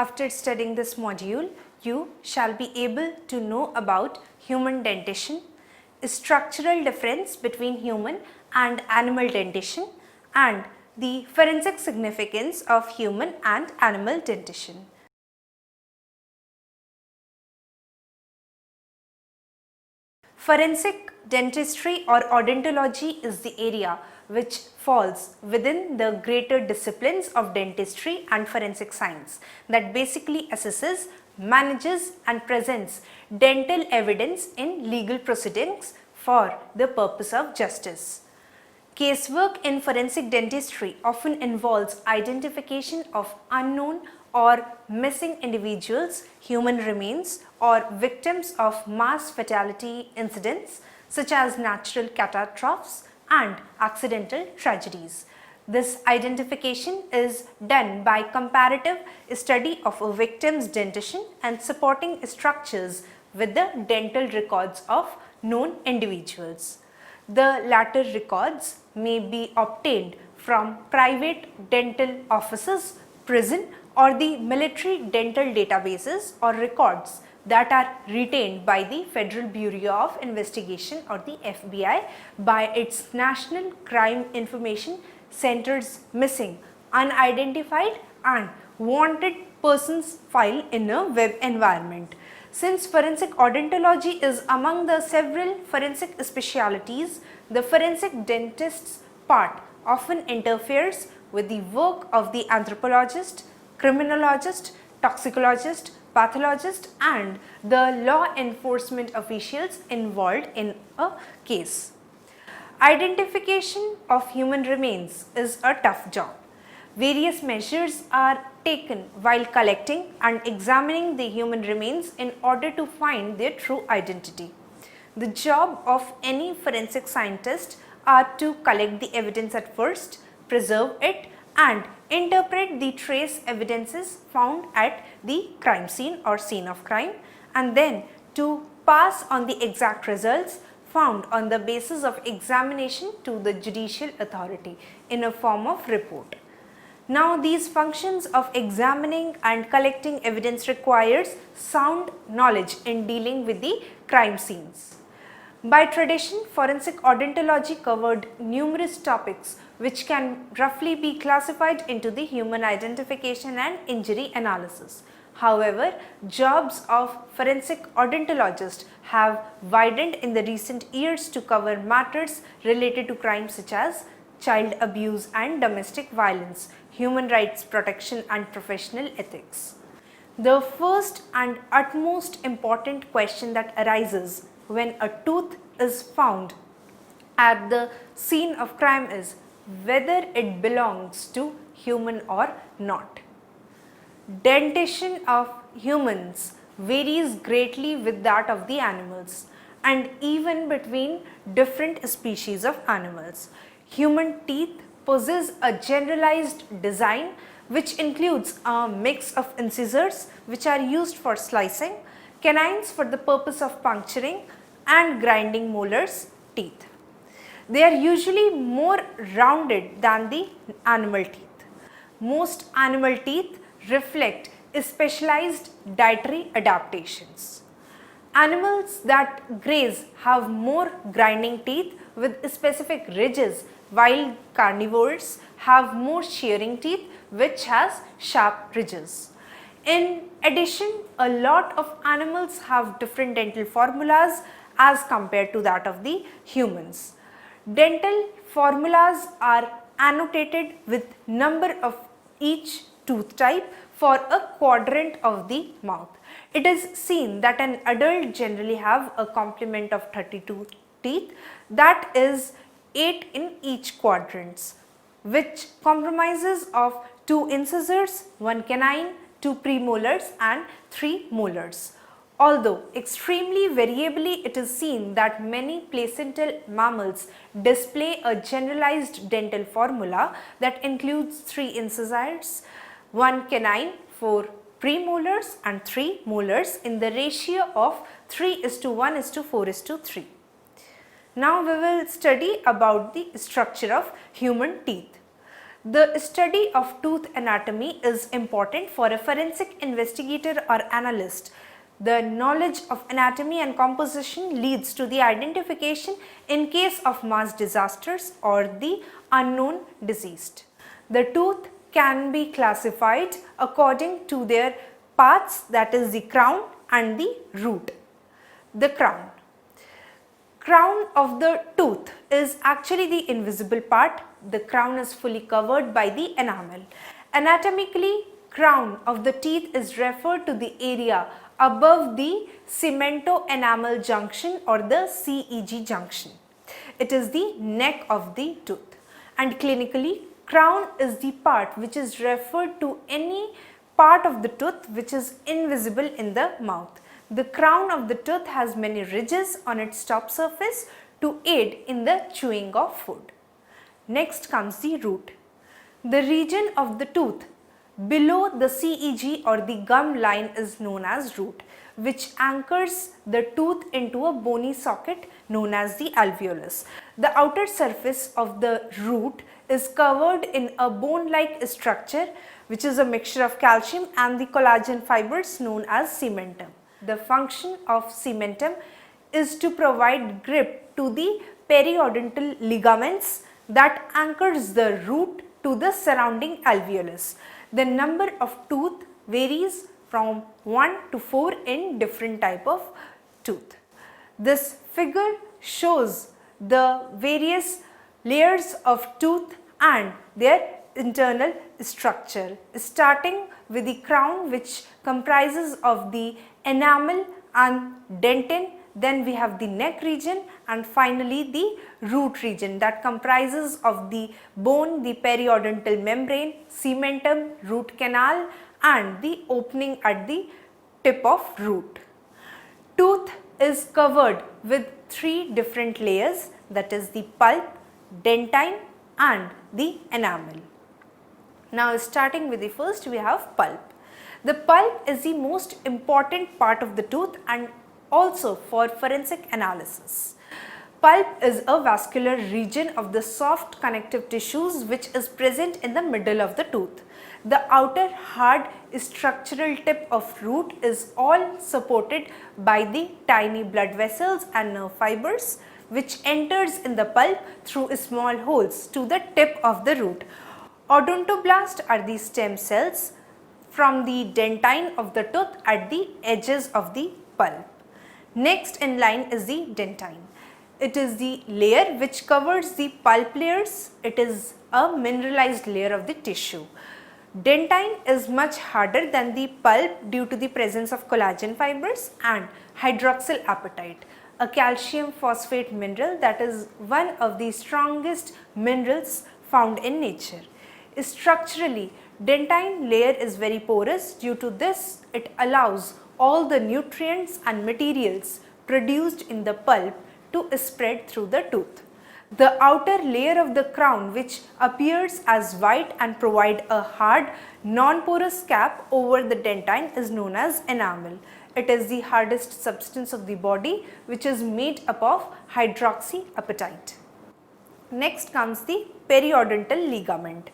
After studying this module, you shall be able to know about human dentition, structural difference between human and animal dentition, and the forensic significance of human and animal dentition. Forensic dentistry or odontology is the area which falls within the greater disciplines of dentistry and forensic science that basically assesses, manages and presents dental evidence in legal proceedings for the purpose of justice. Casework in forensic dentistry often involves identification of unknown or missing individuals, human remains, or victims of mass fatality incidents such as natural catastrophes and accidental tragedies. This identification is done by comparative study of a victim's dentition and supporting structures with the dental records of known individuals. The latter records may be obtained from private dental offices, prison, or the military dental databases or records that are retained by the Federal Bureau of Investigation or the FBI by its National Crime Information Center's missing, unidentified and wanted persons file in a web environment. Since forensic odontology is among the several forensic specialities, the forensic dentist's part often interferes with the work of the anthropologist, criminologist, toxicologist, pathologist and the law enforcement officials involved in a case. Identification of human remains is a tough job. Various measures are taken while collecting and examining the human remains in order to find their true identity. The job of any forensic scientist are to collect the evidence at first, preserve it and interpret the trace evidences found at the crime scene or scene of crime, and then to pass on the exact results found on the basis of examination to the judicial authority in a form of report. Now, these functions of examining and collecting evidence requires sound knowledge in dealing with the crime scenes. By tradition, forensic odontology covered numerous topics which can roughly be classified into the human identification and injury analysis. However, jobs of forensic odontologists have widened in the recent years to cover matters related to crimes such as child abuse and domestic violence, human rights protection and professional ethics. The first and utmost important question that arises when a tooth is found at the scene of crime is whether it belongs to human or not. Dentition of humans varies greatly with that of the animals and even between different species of animals. Human teeth possess a generalized design which includes a mix of incisors which are used for slicing, canines for the purpose of puncturing and grinding molars teeth. They are usually more rounded than the animal teeth. Most animal teeth reflect specialized dietary adaptations. Animals that graze have more grinding teeth with specific ridges, while carnivores have more shearing teeth which has sharp ridges. In addition, a lot of animals have different dental formulas as compared to that of the humans. Dental formulas are annotated with number of each tooth type for a quadrant of the mouth. It is seen that an adult generally have a complement of 32 teeth, that is 8 in each quadrants, which comprises of 2 incisors, 1 canine, 2 premolars and 3 molars. Although extremely variably, it is seen that many placental mammals display a generalized dental formula that includes 3 incisors, 1 canine, 4 premolars and 3 molars in the ratio of 3:1:4:3. Now we will study about the structure of human teeth. The study of tooth anatomy is important for a forensic investigator or analyst. The knowledge of anatomy and composition leads to the identification in case of mass disasters or the unknown deceased. The tooth can be classified according to their parts, that is the crown and the root. The crown. Crown of the tooth is actually the invisible part. The crown is fully covered by the enamel. Anatomically, crown of the teeth is referred to the area above the cemento-enamel junction or the CEG junction. It is the neck of the tooth. And clinically, crown is the part which is referred to any part of the tooth which is invisible in the mouth. The crown of the tooth has many ridges on its top surface to aid in the chewing of food. Next comes the root. The region of the tooth below the CEG or the gum line is known as root, which anchors the tooth into a bony socket known as the alveolus. The outer surface of the root is covered in a bone-like structure which is a mixture of calcium and the collagen fibers known as cementum. The function of cementum is to provide grip to the periodontal ligaments that anchors the root to the surrounding alveolus. The number of tooth varies from 1 to 4 in different type of tooth. This figure shows the various layers of tooth and their internal structure, starting with the crown, which comprises of the enamel and dentin. Then we have the neck region, and finally the root region that comprises of the bone, the periodontal membrane, cementum, root canal and the opening at the tip of root. Tooth is covered with 3 different layers, that is the pulp, dentine and the enamel. Now starting with the first, we have pulp. The pulp is the most important part of the tooth and also for forensic analysis. Pulp is a vascular region of the soft connective tissues which is present in the middle of the tooth. The outer hard structural tip of root is all supported by the tiny blood vessels and nerve fibers which enters in the pulp through small holes to the tip of the root. Odontoblasts are the stem cells from the dentine of the tooth at the edges of the pulp. Next in line is the dentine. It is the layer which covers the pulp layers. It is a mineralized layer of the tissue. Dentine is much harder than the pulp due to the presence of collagen fibers and hydroxyl apatite, a calcium phosphate mineral that is one of the strongest minerals found in nature. Structurally, dentine layer is very porous. Due to this, it allows all the nutrients and materials produced in the pulp to spread through the tooth. The outer layer of the crown, which appears as white and provide a hard non-porous cap over the dentine, is known as enamel. It is the hardest substance of the body which is made up of hydroxyapatite. Next comes the periodontal ligament,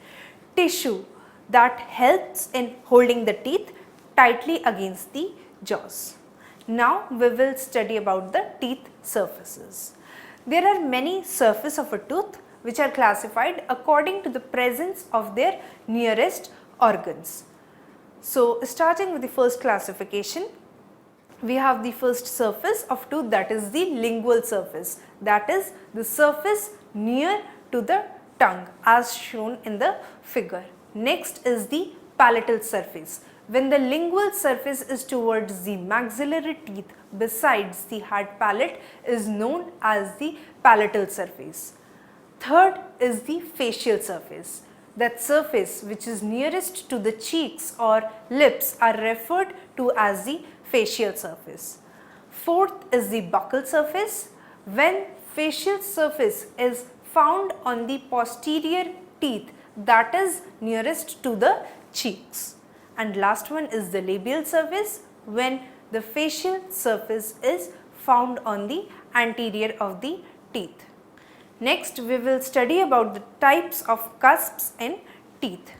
tissue that helps in holding the teeth tightly against the jaws. Now we will study about the teeth surfaces. There are many surfaces of a tooth which are classified according to the presence of their nearest organs. So starting with the first classification, we have the first surface of tooth, that is the lingual surface, that is the surface near to the tongue as shown in the figure. Next is the palatal surface. When the lingual surface is towards the maxillary teeth besides the hard palate is known as the palatal surface. Third is the facial surface. That surface which is nearest to the cheeks or lips are referred to as the facial surface. Fourth is the buccal surface. When facial surface is found on the posterior teeth that is nearest to the cheeks. And last one is the labial surface, when the facial surface is found on the anterior of the teeth. Next we will study about the types of cusps in teeth.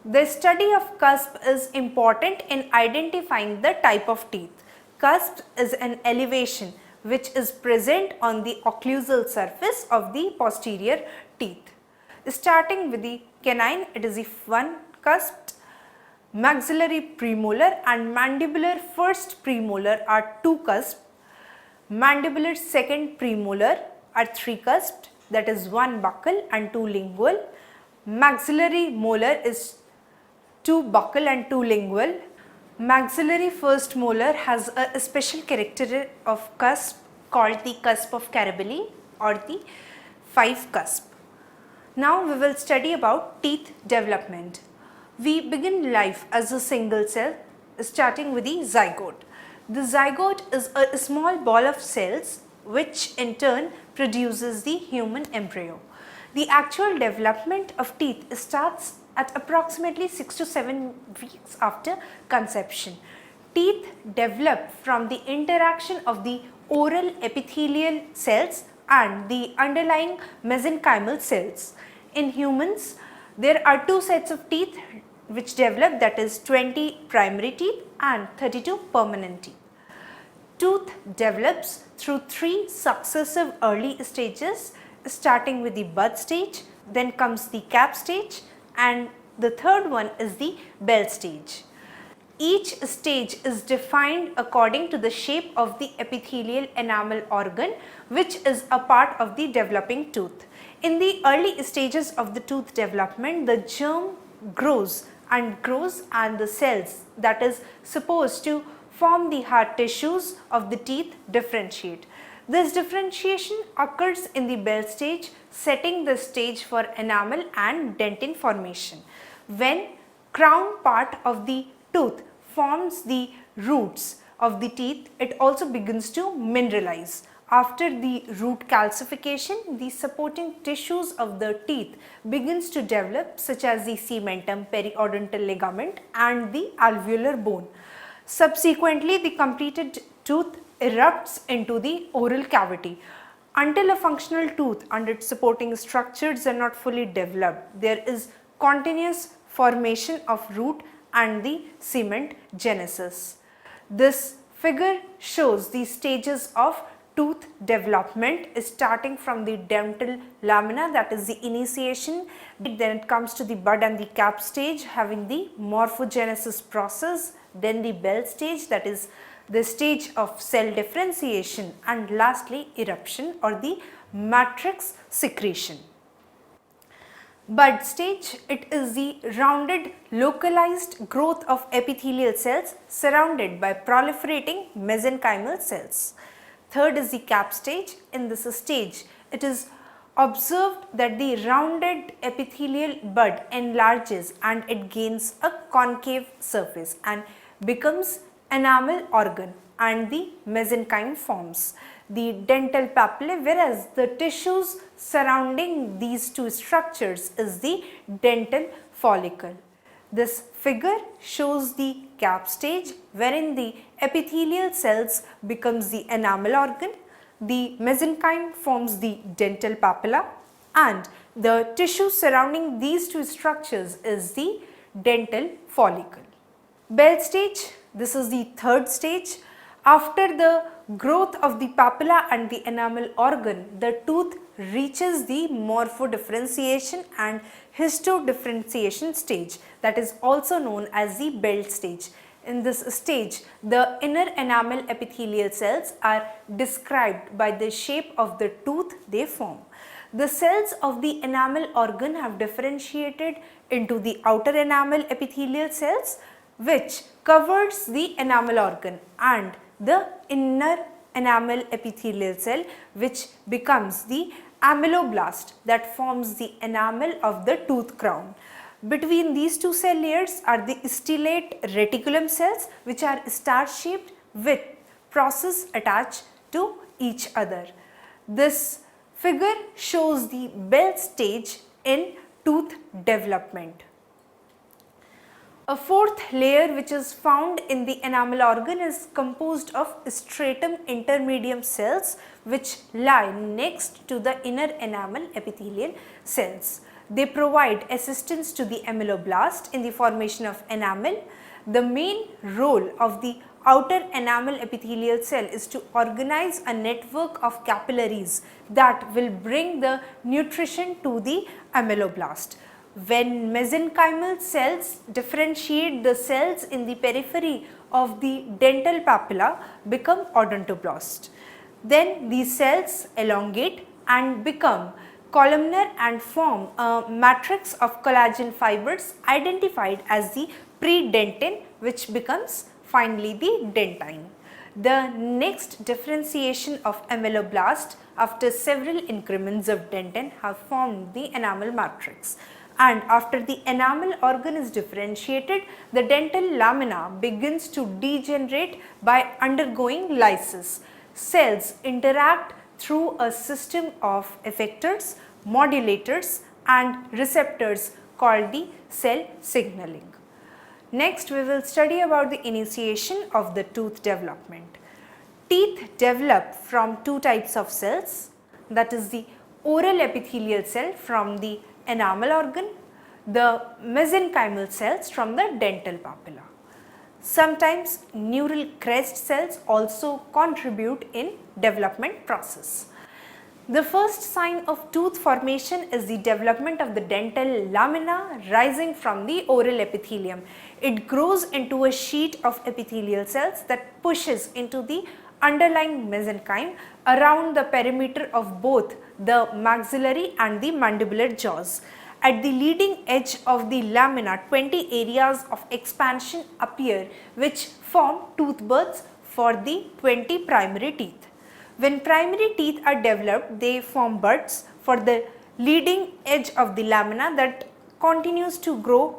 The study of cusp is important in identifying the type of teeth. Cusp is an elevation which is present on the occlusal surface of the posterior teeth. Starting with the canine, it is the one cusp, maxillary premolar and mandibular first premolar are two cusps, mandibular second premolar are three cusps, that is one buccal and two lingual, maxillary molar is two buccal and two lingual. Maxillary first molar has a special character of cusp called the cusp of Carabelli or the five cusp. Now we will study about teeth development. We begin life as a single cell starting with the zygote. The zygote is a small ball of cells which in turn produces the human embryo. The actual development of teeth starts at approximately 6 to 7 weeks after conception. Teeth develop from the interaction of the oral epithelial cells and the underlying mesenchymal cells. In humans, there are two sets of teeth which develop, that is 20 primary teeth and 32 permanent teeth. Tooth develops through three successive early stages, starting with the bud stage, then comes the cap stage, and the third one is the bell stage. Each stage is defined according to the shape of the epithelial enamel organ, which is a part of the developing tooth. In the early stages of the tooth development, the germ grows and the cells that is supposed to form the hard tissues of the teeth differentiate. This differentiation occurs in the bell stage, setting the stage for enamel and dentin formation. When crown part of the tooth forms the roots of the teeth, it also begins to mineralize. After the root calcification, the supporting tissues of the teeth begins to develop, such as the cementum, periodontal ligament and the alveolar bone. Subsequently, the completed tooth erupts into the oral cavity. Until a functional tooth and its supporting structures are not fully developed, there is continuous formation of root and the cement genesis. This figure shows the stages of tooth development starting from the dental lamina, that is the initiation, then it comes to the bud and the cap stage having the morphogenesis process, then the bell stage, that is the stage of cell differentiation, and lastly eruption or the matrix secretion. Bud stage, it is the rounded localized growth of epithelial cells surrounded by proliferating mesenchymal cells. Third is the cap stage. In this stage, it is observed that the rounded epithelial bud enlarges and it gains a concave surface and becomes enamel organ and the mesenchyme forms the dental papillae, whereas the tissues surrounding these two structures is the dental follicle. This figure shows the cap stage wherein the epithelial cells becomes the enamel organ, the mesenchyme forms the dental papilla and the tissue surrounding these two structures is the dental follicle. Bell stage, this is the third stage. After the growth of the papilla and the enamel organ, the tooth reaches the morphodifferentiation and histodifferentiation stage, that is also known as the bell stage. In this stage, the inner enamel epithelial cells are described by the shape of the tooth they form. The cells of the enamel organ have differentiated into the outer enamel epithelial cells, which covers the enamel organ, and the inner enamel epithelial cell, which becomes the ameloblast that forms the enamel of the tooth crown. Between these two cell layers are the stellate reticulum cells, which are star shaped with process attached to each other. This figure shows the bell stage in tooth development. A fourth layer which is found in the enamel organ is composed of stratum intermedium cells which lie next to the inner enamel epithelial cells. They provide assistance to the ameloblast in the formation of enamel. The main role of the outer enamel epithelial cell is to organize a network of capillaries that will bring the nutrition to the ameloblast. When mesenchymal cells differentiate, the cells in the periphery of the dental papilla become odontoblast. Then these cells elongate and become columnar and form a matrix of collagen fibers identified as the predentin, which becomes finally the dentine. The next differentiation of ameloblast after several increments of dentin have formed the enamel matrix, and after the enamel organ is differentiated, the dental lamina begins to degenerate by undergoing lysis. Cells interact through a system of effectors, modulators and receptors called the cell signaling. Next, we will study about the initiation of the tooth development. Teeth develop from two types of cells, that is the oral epithelial cell from the enamel organ, the mesenchymal cells from the dental papilla. Sometimes neural crest cells also contribute in development process. The first sign of tooth formation is the development of the dental lamina rising from the oral epithelium. It grows into a sheet of epithelial cells that pushes into the underlying mesenchyme around the perimeter of both the maxillary and the mandibular jaws. At the leading edge of the lamina, 20 areas of expansion appear which form tooth buds for the 20 primary teeth. When primary teeth are developed, they form buds for the leading edge of the lamina that continues to grow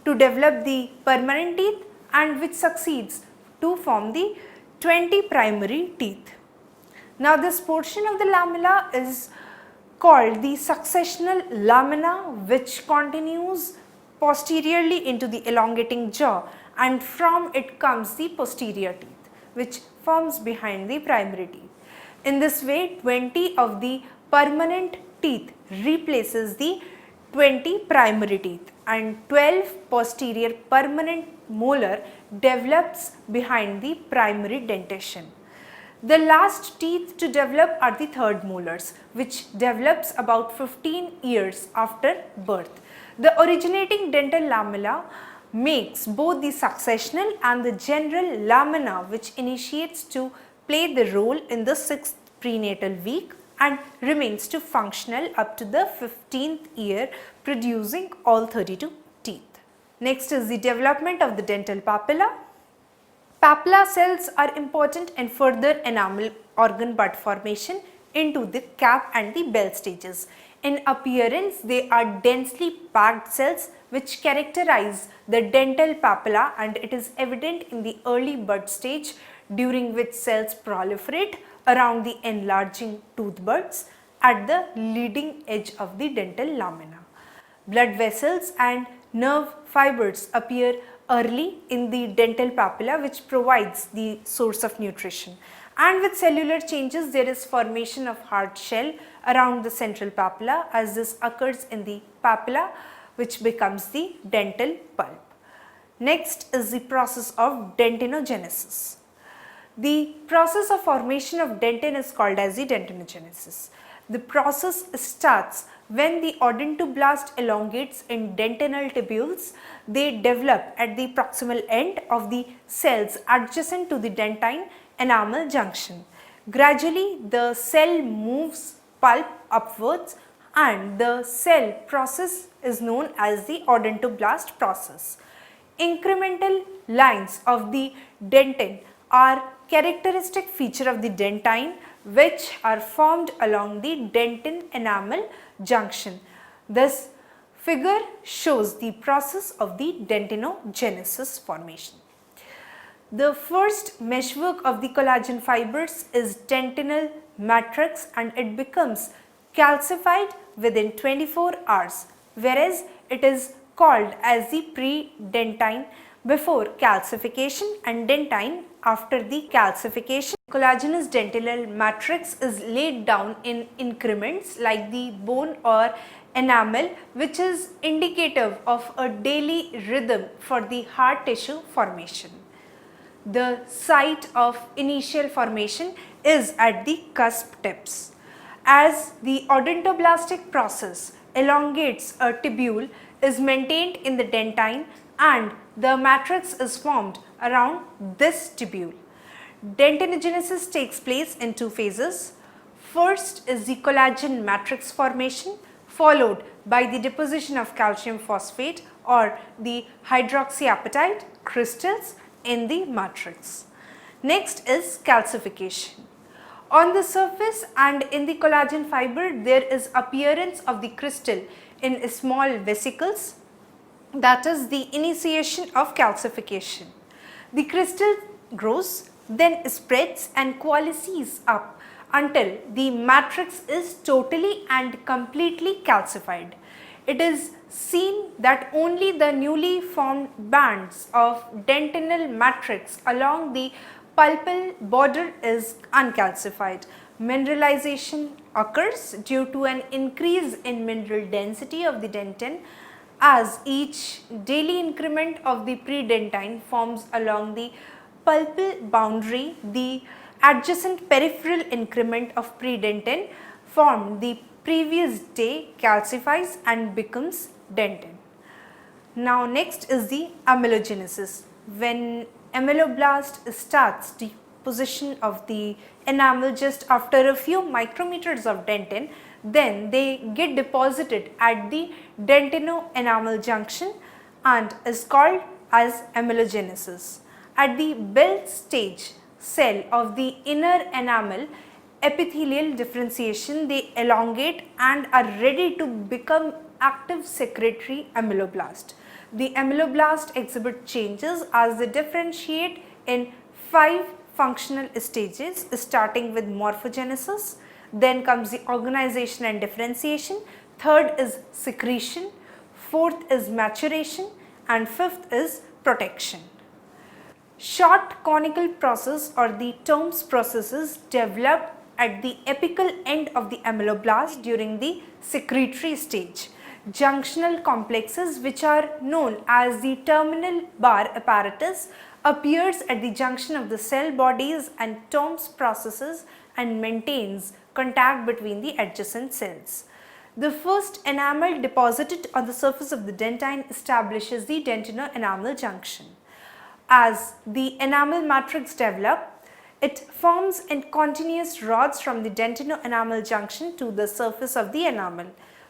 to develop the permanent teeth and which succeeds to form the 20 primary teeth. Now this portion of the lamella is called the successional lamina, which continues posteriorly into the elongating jaw, and from it comes the posterior teeth which forms behind the primary teeth. In this way, 20 of the permanent teeth replaces the 20 primary teeth and 12 posterior permanent molar develops behind the primary dentition. The last teeth to develop are the third molars, which develops about 15 years after birth. The originating dental lamella makes both the successional and the general lamina, which initiates to play the role in the 6th prenatal week and remains to functional up to the 15th year, producing all 32 teeth. Next is the development of the dental papilla. Papilla cells are important in further enamel organ bud formation into the cap and the bell stages. In appearance, they are densely packed cells which characterize the dental papilla, and it is evident in the early bud stage, during which cells proliferate around the enlarging tooth buds at the leading edge of the dental lamina. Blood vessels and nerve fibers appear early in the dental papilla, which provides the source of nutrition. And with cellular changes, there is formation of hard shell around the central papilla, as this occurs in the papilla, which becomes the dental pulp. Next is the process of dentinogenesis. The process of formation of dentin is called as the dentinogenesis. The process starts when the odontoblast elongates in dentinal tubules. They develop at the proximal end of the cells adjacent to the dentine enamel junction. Gradually, the cell moves pulp upwards, and the cell process is known as the odontoblast process. Incremental lines of the dentin are characteristic feature of the dentine, which are formed along the dentin enamel junction. This figure shows the process of the dentinogenesis formation. The first meshwork of the collagen fibers is dentinal matrix, and it becomes calcified within 24 hours, whereas it is called as the pre-dentine before calcification and dentine after the calcification. Collagenous dentinal matrix is laid down in increments like the bone or enamel, which is indicative of a daily rhythm for the hard tissue formation. The site of initial formation is at the cusp tips. As the odontoblastic process elongates a tubule is maintained in the dentine and the matrix is formed around this tubule. Dentinogenesis takes place in two phases. First is the collagen matrix formation, followed by the deposition of calcium phosphate or the hydroxyapatite crystals in the matrix. Next is calcification. On the surface and in the collagen fiber, there is appearance of the crystal in small vesicles, that is the initiation of calcification. The crystal grows, then spreads and coalesces up until the matrix is totally and completely calcified. It is seen that only the newly formed bands of dentinal matrix along the pulpal border is uncalcified. Mineralization occurs due to an increase in mineral density of the dentin as each daily increment of the predentine forms along the pulpal boundary. The adjacent peripheral increment of predentin formed the previous day calcifies and becomes dentin. Now next is the amelogenesis. When ameloblast starts deposition of the enamel just after a few micrometers of dentin, then they get deposited at the dentino-enamel junction and is called as amelogenesis. At the build stage cell of the inner enamel epithelial differentiation, they elongate and are ready to become active secretory ameloblast. The ameloblast exhibit changes as they differentiate in 5 functional stages, starting with morphogenesis, then comes the organization and differentiation, third is secretion, fourth is maturation, and fifth is protection. Short conical process or the Tomes processes develop at the apical end of the ameloblast during the secretory stage. Junctional complexes, which are known as the terminal bar apparatus, appears at the junction of the cell bodies and Tomes processes and maintains contact between the adjacent cells. The first enamel deposited on the surface of the dentine establishes the dentino-enamel junction. As the enamel matrix develops, it forms in continuous rods from the dentino-enamel junction to the surface of the enamel.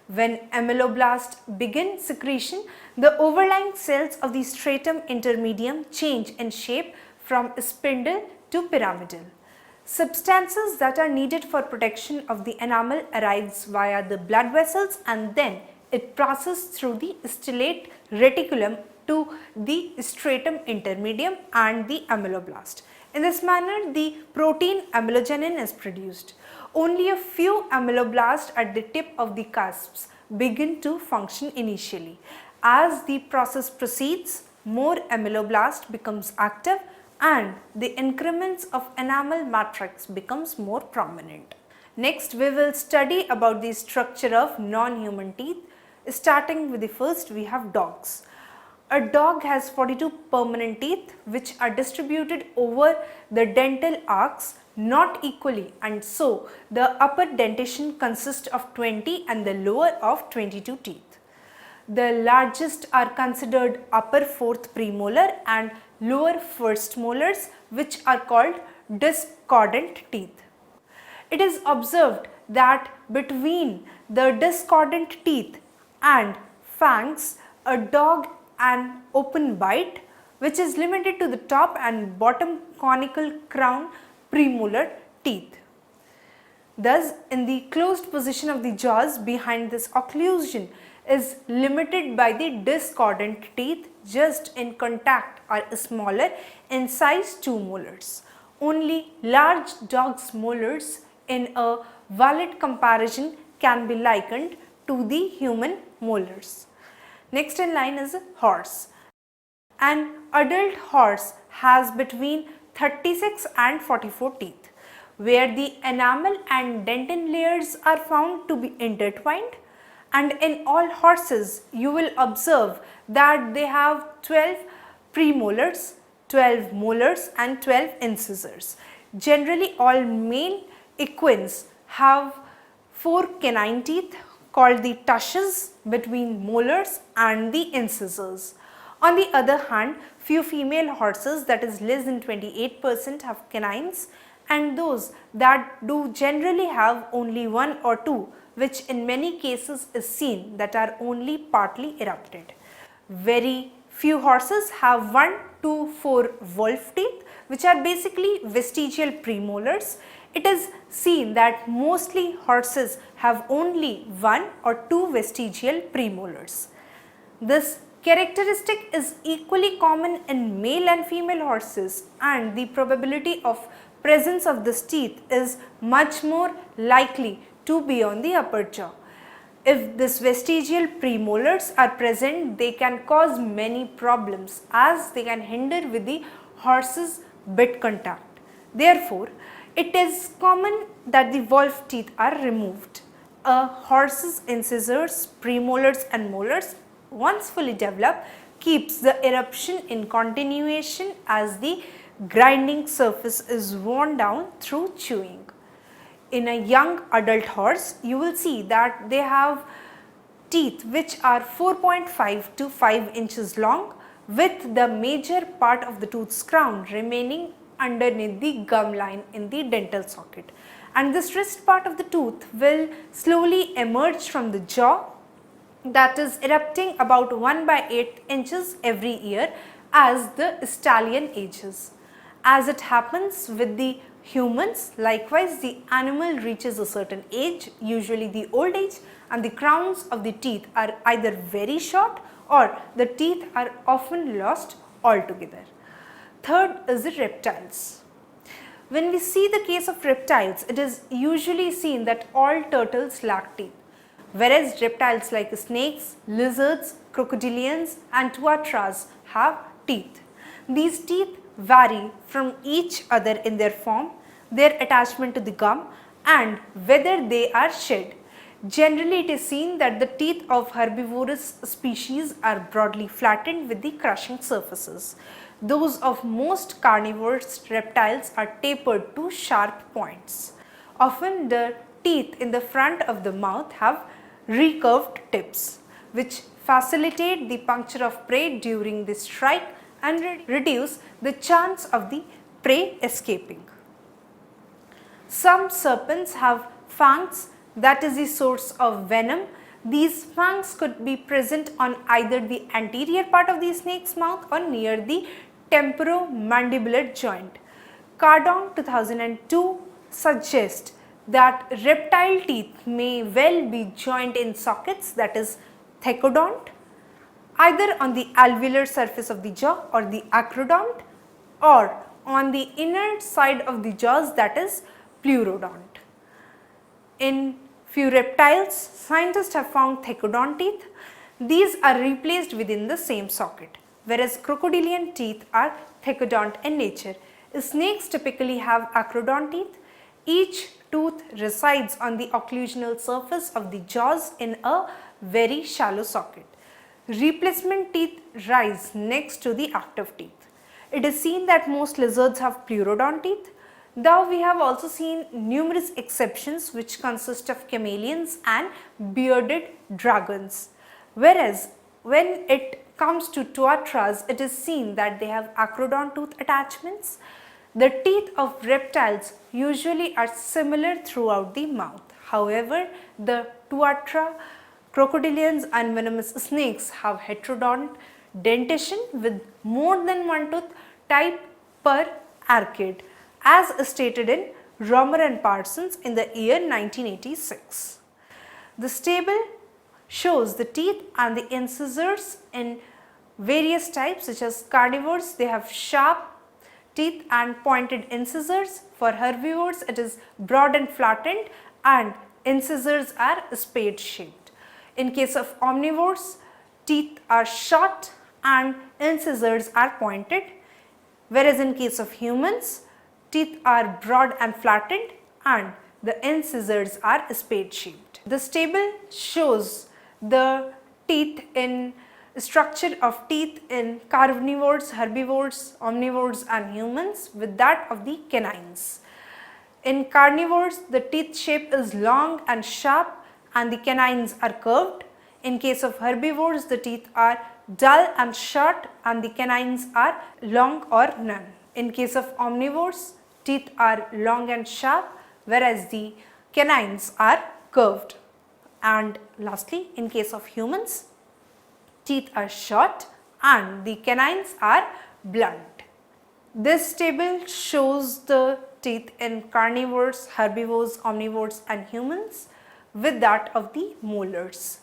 When ameloblast begin secretion, the overlying cells of the stratum intermedium change in shape from spindle to pyramidal. Substances that are needed for protection of the enamel arrives via the blood vessels and then it passes through the stellate reticulum to the stratum intermedium and the ameloblast. In this manner, the protein amelogenin is produced. Only a few ameloblasts at the tip of the cusps begin to function initially. As the process proceeds, more ameloblast becomes active and the increments of enamel matrix becomes more prominent. Next, we will study about the structure of non-human teeth. Starting with the first, we have dogs. A dog has 42 permanent teeth which are distributed over the dental arcs not equally, and so the upper dentition consists of 20 and the lower of 22 teeth. The largest are considered upper fourth premolar and lower first molars, which are called discordant teeth. It is observed that between the discordant teeth and fangs, a dog an open bite which is limited to the top and bottom conical crown premolar teeth. Thus, in the closed position of the jaws behind this occlusion is limited by the discordant teeth just in contact are smaller in size 2 molars. Only large dog's molars in a valid comparison can be likened to the human molars. Next in line is a horse. An adult horse has between 36 and 44 teeth, where the enamel and dentin layers are found to be intertwined And in all horses, you will observe that they have 12 premolars, 12 molars and 12 incisors. Generally, all male equines have 4 canine teeth called the tushes between molars and the incisors. On the other hand, few female horses, that is less than 28%, have canines, and those that do generally have only 1 or 2, which in many cases is seen, that are only partly erupted. Very few horses have 1 to 4 wolf teeth, which are basically vestigial premolars. It is seen that mostly horses have only 1 or 2 vestigial premolars. This characteristic is equally common in male and female horses, and the probability of presence of this teeth is much more likely to be on the upper jaw. If this vestigial premolars are present, they can cause many problems as they can hinder with the horse's bit contact. Therefore, it is common that the wolf teeth are removed. A horse's incisors, premolars and molars, once fully developed, keeps the eruption in continuation as the grinding surface is worn down through chewing. In a young adult horse, you will see that they have teeth which are 4.5 to 5 inches long, with the major part of the tooth's crown remaining underneath the gum line in the dental socket. And this rest part of the tooth will slowly emerge from the jaw, that is erupting about 1/8 inches every year as the stallion ages. As it happens with the humans, likewise the animal reaches a certain age, usually the old age, and the crowns of the teeth are either very short or the teeth are often lost altogether. Third is the reptiles. When we see the case of reptiles, it is usually seen that all turtles lack teeth, whereas reptiles like snakes, lizards, crocodilians and tuatras have teeth. These teeth vary from each other in their form, their attachment to the gum, and whether they are shed. Generally, it is seen that the teeth of herbivorous species are broadly flattened with the crushing surfaces. Those of most carnivorous reptiles are tapered to sharp points. Often the teeth in the front of the mouth have recurved tips, which facilitate the puncture of prey during the strike and reduce the chance of the prey escaping. Some serpents have fangs, that is the source of venom. These fangs could be present on either the anterior part of the snake's mouth or near the temporomandibular joint. Cardong 2002 suggests that reptile teeth may well be joined in sockets, that is thecodont, either on the alveolar surface of the jaw or the acrodont, or on the inner side of the jaws, that is pleurodont. In few reptiles, scientists have found thecodont teeth. These are replaced within the same socket, whereas crocodilian teeth are thecodont in nature. Snakes typically have acrodont teeth. Each tooth resides on the occlusal surface of the jaws in a very shallow socket. Replacement teeth rise next to the active teeth. It is seen that most lizards have pleurodont teeth, though we have also seen numerous exceptions which consist of chameleons and bearded dragons. Whereas when it comes to tuatras, it is seen that they have acrodont tooth attachments. The teeth of reptiles usually are similar throughout the mouth. However, the tuatra, crocodilians and venomous snakes have heterodont dentition with more than one tooth type per arcade, as stated in Romer and Parsons in the year 1986. This table shows the teeth and the incisors in various types, such as carnivores, they have sharp teeth and pointed incisors. For herbivores, it is broad and flattened, and incisors are spade shaped. In case of omnivores, teeth are short and incisors are pointed, whereas in case of humans, teeth are broad and flattened and the incisors are spade shaped. This table shows the teeth in structure of teeth in carnivores, herbivores, omnivores and humans with that of the canines. In carnivores, the teeth shape is long and sharp and the canines are curved. In case of herbivores, the teeth are dull and short and the canines are long or none. In case of omnivores, teeth are long and sharp whereas the canines are curved. And lastly, in case of humans, teeth are short and the canines are blunt. This table shows the teeth in carnivores, herbivores, omnivores and humans with that of the molars.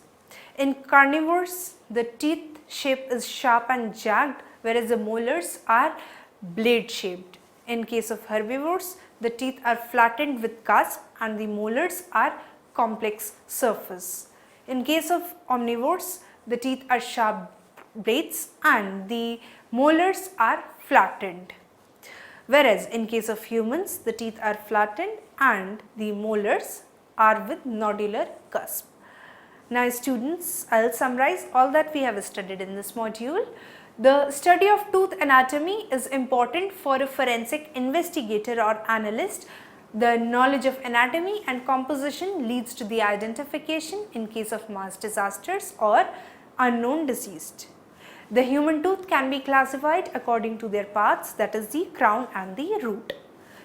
In carnivores, the teeth shape is sharp and jagged whereas the molars are blade shaped. In case of herbivores, the teeth are flattened with cusp and the molars are complex surface. In case of omnivores, the teeth are sharp blades and the molars are flattened. Whereas in case of humans, the teeth are flattened and the molars are with nodular cusp. Now students, I will summarize all that we have studied in this module. The study of tooth anatomy is important for a forensic investigator or analyst. The knowledge of anatomy and composition leads to the identification in case of mass disasters or unknown deceased. The human tooth can be classified according to their parts, that is the crown and the root.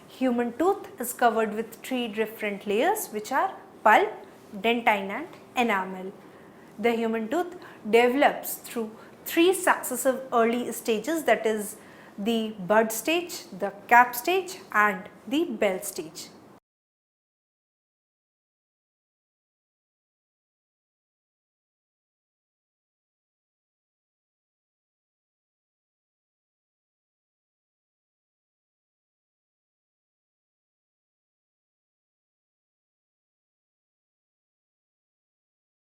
Human tooth is covered with 3 different layers which are pulp, dentine and enamel. The human tooth develops through 3 successive early stages, that is the bud stage, the cap stage and the bell stage.